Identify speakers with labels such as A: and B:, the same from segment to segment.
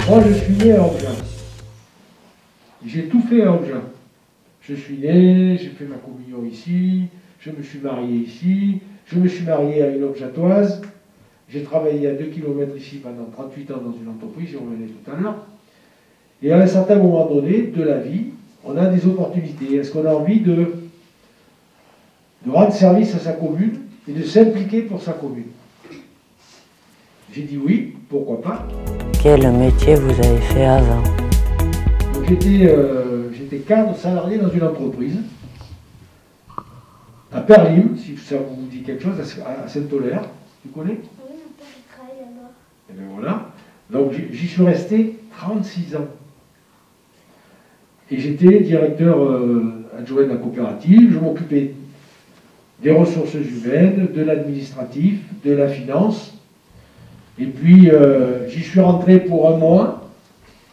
A: Moi, je suis né à Obja. J'ai tout fait à Obja. Je suis né, j'ai fait ma communion ici, je me suis marié ici, je me suis marié à une Objatoise, j'ai travaillé à 2 km ici pendant 38 ans dans une entreprise, j'y revenais tout à l'heure. Et à un certain moment donné de la vie, on a des opportunités. Est-ce qu'on a envie de rendre service à sa commune et de s'impliquer pour sa commune? J'ai dit oui, pourquoi pas.
B: Quel métier vous avez fait avant?
A: Donc j'étais cadre salarié dans une entreprise, à Perlim, si ça vous dit quelque chose, à Saint-Olaire. Tu connais?
C: Oui, mon père il travaille là-bas.
A: Et bien voilà. Donc j'y suis resté 36 ans. Et j'étais directeur adjoint de la coopérative, je m'occupais des ressources humaines, de l'administratif, de la finance. Et puis j'y suis rentré pour 1 mois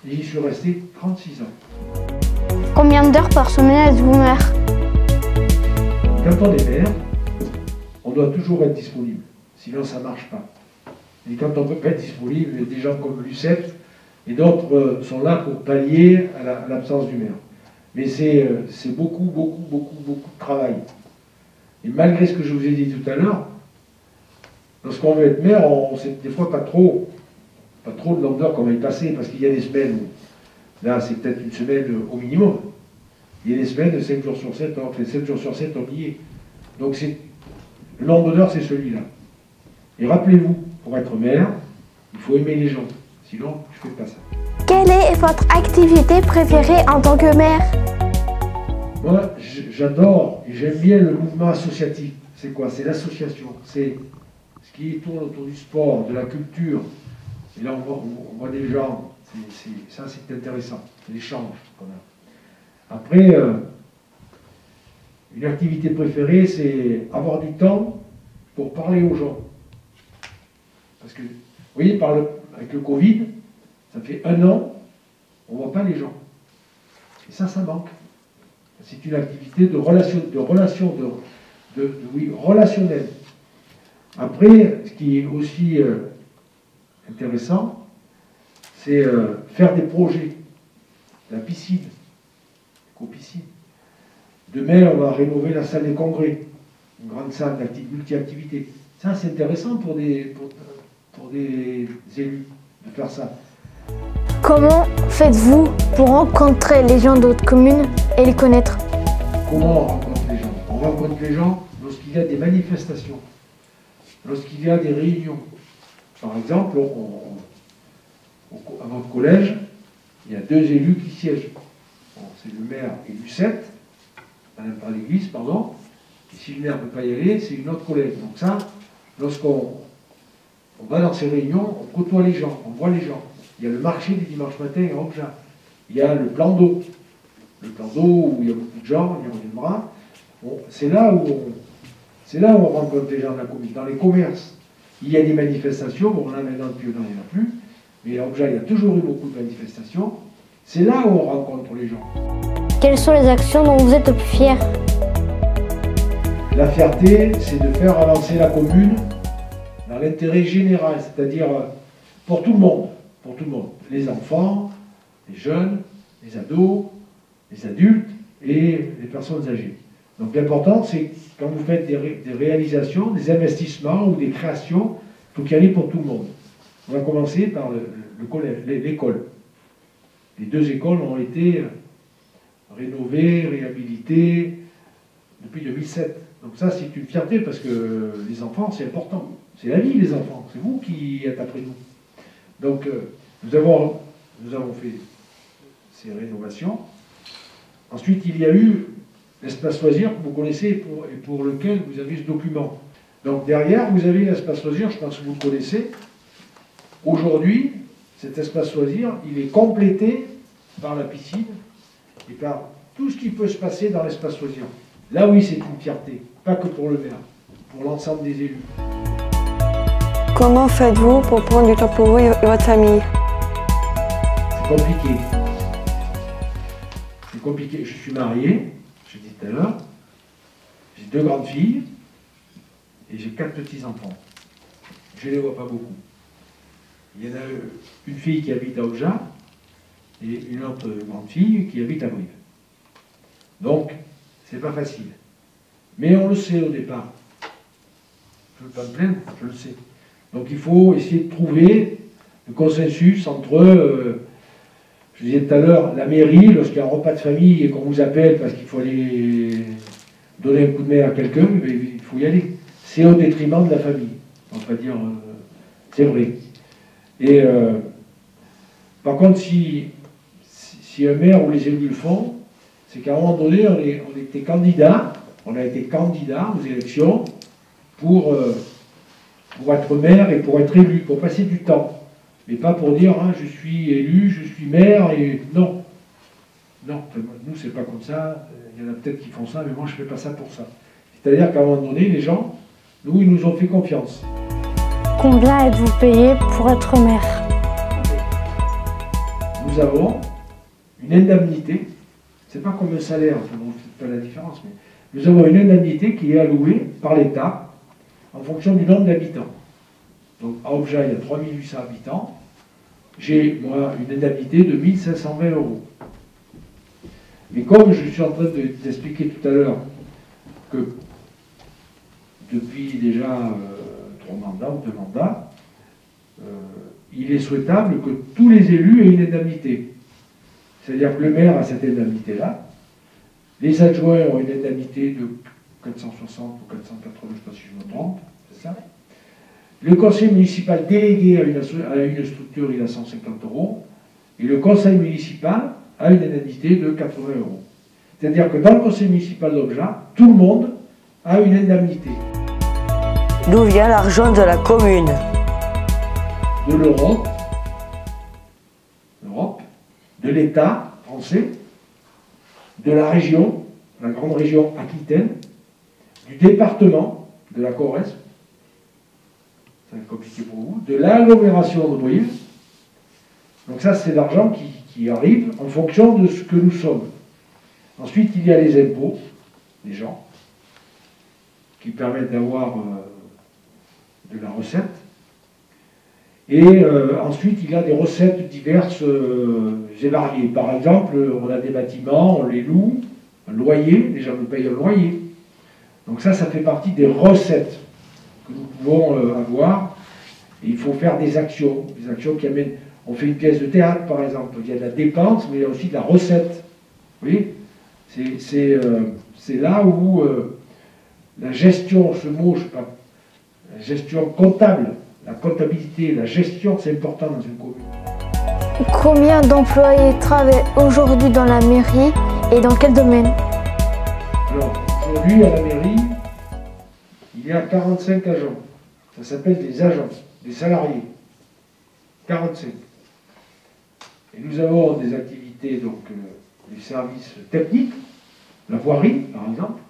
A: et j'y suis resté 36 ans.
C: Combien d'heures par semaine êtes-vous maire?
A: Quand on est maire, on doit toujours être disponible, sinon ça ne marche pas. Et quand on ne peut pas être disponible, il y a des gens comme Lucette et d'autres sont là pour pallier à l'absence du maire. Mais c'est beaucoup de travail. Et malgré ce que je vous ai dit tout à l'heure, lorsqu'on veut être maire, on sait des fois pas trop de nombre d'heures qu'on va y passer, parce qu'il y a des semaines où, là c'est peut-être une semaine au minimum. Il y a des semaines de 5 jours sur 7, on fait 7 jours sur 7, on y est. Donc le nombre d'heures, c'est celui-là. Et rappelez-vous, pour être maire, il faut aimer les gens. Sinon, je ne fais pas ça.
C: Quelle est votre activité préférée en tant que maire?
A: Moi, j'adore et j'aime bien le mouvement associatif. C'est quoi? C'est l'association. C'est ce qui tourne autour du sport, de la culture. Et là, on voit des gens. Ça, c'est intéressant. C'est l'échange qu'on a. Après, une activité préférée, c'est avoir du temps pour parler aux gens. Parce que, vous voyez, avec le Covid, ça fait 1 an, on ne voit pas les gens. Et ça manque. C'est une activité relationnelle. Après, ce qui est aussi intéressant, c'est faire des projets. La piscine, l'éco-piscine. Demain, on va rénover la salle des congrès, une grande salle multi-activités. Ça, c'est intéressant pour des élus de faire ça.
C: Comment faites-vous pour rencontrer les gens d'autres communes et les connaître?
A: Comment on rencontre les gens? On rencontre les gens lorsqu'il y a des manifestations, lorsqu'il y a des réunions. Par exemple, à votre collège, il y a 2 élus qui siègent. Bon, c'est le maire et Lucette, Madame par l'église, pardon. Et si le maire ne peut pas y aller, c'est une autre collègue. Donc ça, lorsqu'on va dans ces réunions, on côtoie les gens, on voit les gens. Il y a le marché du dimanche matin à Obja. Il y a le plan d'eau. Le plan d'eau où il y a beaucoup de gens, on y reviendra. Bon, c'est là où on rencontre les gens de la commune, dans les commerces. Il y a des manifestations, bon là maintenant depuis 1 an il n'y en a plus, mais à Obja il y a toujours eu beaucoup de manifestations. C'est là où on rencontre les gens.
C: Quelles sont les actions dont vous êtes le plus fier?
A: La fierté, c'est de faire avancer la commune dans l'intérêt général, c'est-à-dire pour tout le monde. Pour tout le monde. Les enfants, les jeunes, les ados, les adultes et les personnes âgées. Donc l'important, c'est quand vous faites des réalisations, des investissements ou des créations, il faut qu'il y en ait pour tout le monde. On va commencer par l'école. Les 2 écoles ont été rénovées, réhabilitées depuis 2007. Donc ça, c'est une fierté parce que les enfants, c'est important. C'est la vie, les enfants. C'est vous qui êtes après nous. Donc, nous avons fait ces rénovations. Ensuite, il y a eu l'espace loisir que vous connaissez et pour lequel vous avez ce document. Donc, derrière, vous avez l'espace loisir, je pense que vous le connaissez. Aujourd'hui, cet espace loisir, il est complété par la piscine et par tout ce qui peut se passer dans l'espace loisir. Là, oui, c'est une fierté. Pas que pour le maire, pour l'ensemble des élus.
D: Comment faites-vous pour prendre du temps pour vous et votre famille?
A: C'est compliqué. C'est compliqué. Je suis marié, je l'ai dit tout à l'heure. J'ai 2 grandes filles et j'ai 4 petits-enfants. Je ne les vois pas beaucoup. Il y en a une fille qui habite à Auja et une autre grande fille qui habite à Brive. Donc, c'est pas facile. Mais on le sait au départ. Je ne veux pas me plaindre, je le sais. Donc il faut essayer de trouver le consensus entre, je disais tout à l'heure, la mairie, lorsqu'il y a un repas de famille et qu'on vous appelle parce qu'il faut aller donner un coup de main à quelqu'un, il faut y aller. C'est au détriment de la famille. On va pas dire, c'est vrai. Et par contre, si un maire ou les élus le font, c'est qu'à un moment donné, on a été candidat aux élections pour être maire et pour être élu, pour passer du temps. Mais pas pour dire, hein, je suis élu, je suis maire, et non. Non, nous, c'est pas comme ça. Il y en a peut-être qui font ça, mais moi, je fais pas ça pour ça. C'est-à-dire qu'à un moment donné, les gens, nous, ils nous ont fait confiance.
C: Combien êtes-vous payé pour être maire?
A: Nous avons une indemnité, c'est pas comme un salaire, enfin, bon, c'est pas la différence, mais nous avons une indemnité qui est allouée par l'État en fonction du nombre d'habitants. Donc à Auja, il y a 3800 habitants. J'ai, moi, une indemnité de 1520 €. Mais comme je suis en train d'expliquer tout à l'heure que depuis déjà 3 mandats ou 2 mandats, il est souhaitable que tous les élus aient une indemnité. C'est-à-dire que le maire a cette indemnité-là, les adjoints ont une indemnité de 460 ou 480, je ne sais pas si je me trompe, c'est ça. Le conseil municipal délégué à une structure, il a 150 €, et le conseil municipal a une indemnité de 80 €. C'est-à-dire que dans le conseil municipal d'Auja, tout le monde a une indemnité.
B: D'où vient l'argent de la commune?
A: De l'Europe, de l'État français, de la région, la grande région Aquitaine, du département, de la Corrèze, ça va être compliqué pour vous, de l'agglomération de Brive. Donc ça, c'est l'argent qui arrive en fonction de ce que nous sommes. Ensuite, il y a les impôts des gens, qui permettent d'avoir de la recette. Et ensuite, il y a des recettes diverses et variées. Par exemple, on a des bâtiments, on les loue, un loyer, les gens nous payent un loyer. Donc ça fait partie des recettes que nous pouvons avoir. Et il faut faire des actions qui amènent... On fait une pièce de théâtre, par exemple. Il y a de la dépense, mais il y a aussi de la recette. Vous voyez, c'est là où la gestion, ce mot, je sais pas, la gestion comptable, la comptabilité, la gestion, c'est important dans une commune.
C: Combien d'employés travaillent aujourd'hui dans la mairie et dans quel domaine?
A: Alors, aujourd'hui, à la mairie, il y a 45 agents. Ça s'appelle des agents, des salariés. 45. Et nous avons des activités, donc, des services techniques, la voirie, par exemple.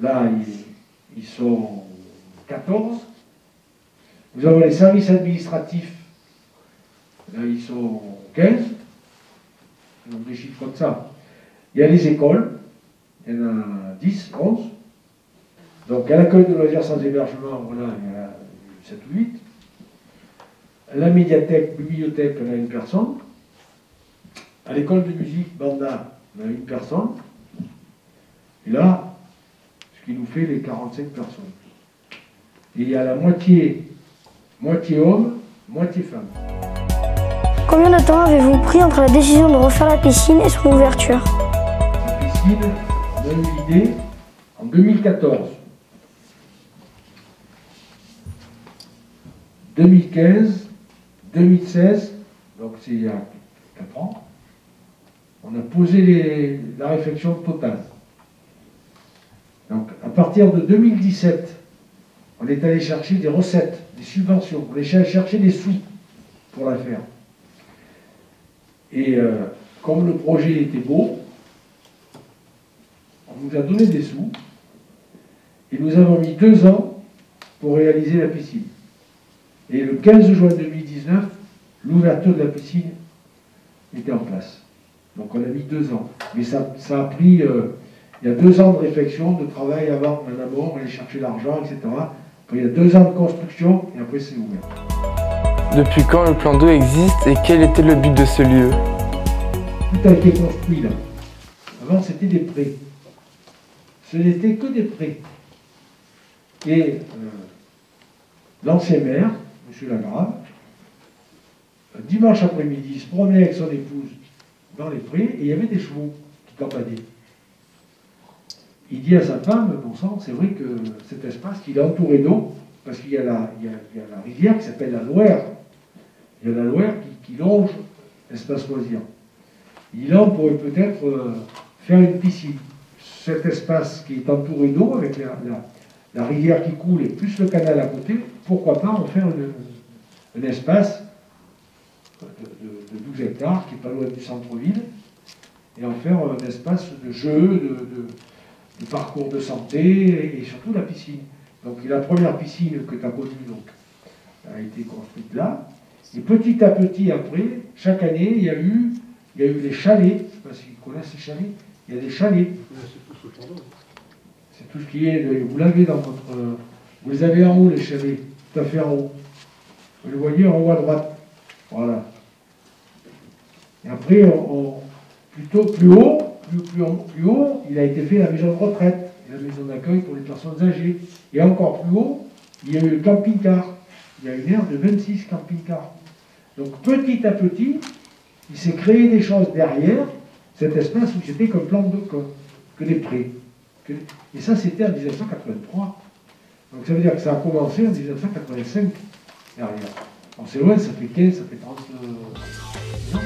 A: Là, ils sont 14. Nous avons les services administratifs. Là, ils sont 15. Donc des chiffres comme ça. Il y a les écoles. Il y en a 10, 11. Donc à l'accueil de loisirs sans hébergement, voilà, il y en a 7 ou 8. La bibliothèque, on a une personne. À l'école de musique, Banda, on a une personne. Et là, ce qui nous fait les 45 personnes. Et il y a la moitié homme, moitié femme.
C: Combien de temps avez-vous pris entre la décision de refaire la piscine et son ouverture?
A: La piscine, on a eu l'idée en 2014. 2015, 2016, donc c'est il y a 4 ans, on a posé la réflexion totale. Donc à partir de 2017, on est allé chercher des recettes, des subventions, on est allé chercher des sous pour la faire. Et comme le projet était beau, on nous a donné des sous et nous avons mis 2 ans pour réaliser la piscine. Et le 15 juin 2019, l'ouverture de la piscine était en place. Donc on a mis 2 ans. Mais ça a pris, il y a 2 ans de réflexion, de travail avant, en amont, aller chercher l'argent, etc. Après il y a 2 ans de construction et après c'est ouvert.
E: Depuis quand le plan d'eau existe et quel était le but de ce lieu?
A: Tout a été construit là. Avant, c'était des prés. Ce n'était que des prés. Et l'ancien maire, M. Lagrave, dimanche après-midi, se promenait avec son épouse dans les prés et il y avait des chevaux qui campadaient. Il dit à sa femme, bon sang, c'est vrai que cet espace, qu'il est entouré d'eau, parce qu'il y a la rivière qui s'appelle la Loire. Il y a la Loire qui longe l'espace loisir. Il dit là, on pourrait peut-être faire une piscine. Cet espace qui est entouré d'eau, avec la rivière qui coule et plus le canal à côté, pourquoi pas en faire un espace de 12 hectares, qui n'est pas loin du centre-ville, et en faire un espace de jeu, de parcours de santé, et surtout la piscine. Donc la première piscine que tu as connue donc, a été construite là, et petit à petit après, chaque année, il y a eu les chalets, je ne sais pas s'ils connaissent ces chalets, il y a des chalets. C'est tout ce qui est, vous l'avez dans votre... Vous les avez en haut, les chalets, tout à fait en haut. Vous les voyez en haut à droite. Voilà. Et après, plutôt plus haut, il a été fait la maison de retraite, la maison d'accueil pour les personnes âgées. Et encore plus haut, il y a eu le camping-car. Il y a une aire de 26 camping-cars. Donc petit à petit, il s'est créé des choses derrière cet espace où c'était comme plan d'eau, que des prés. Et ça, c'était en 1983. Donc ça veut dire que ça a commencé en 1985 derrière. Alors c'est loin, ça fait 15, ça fait 30 ans.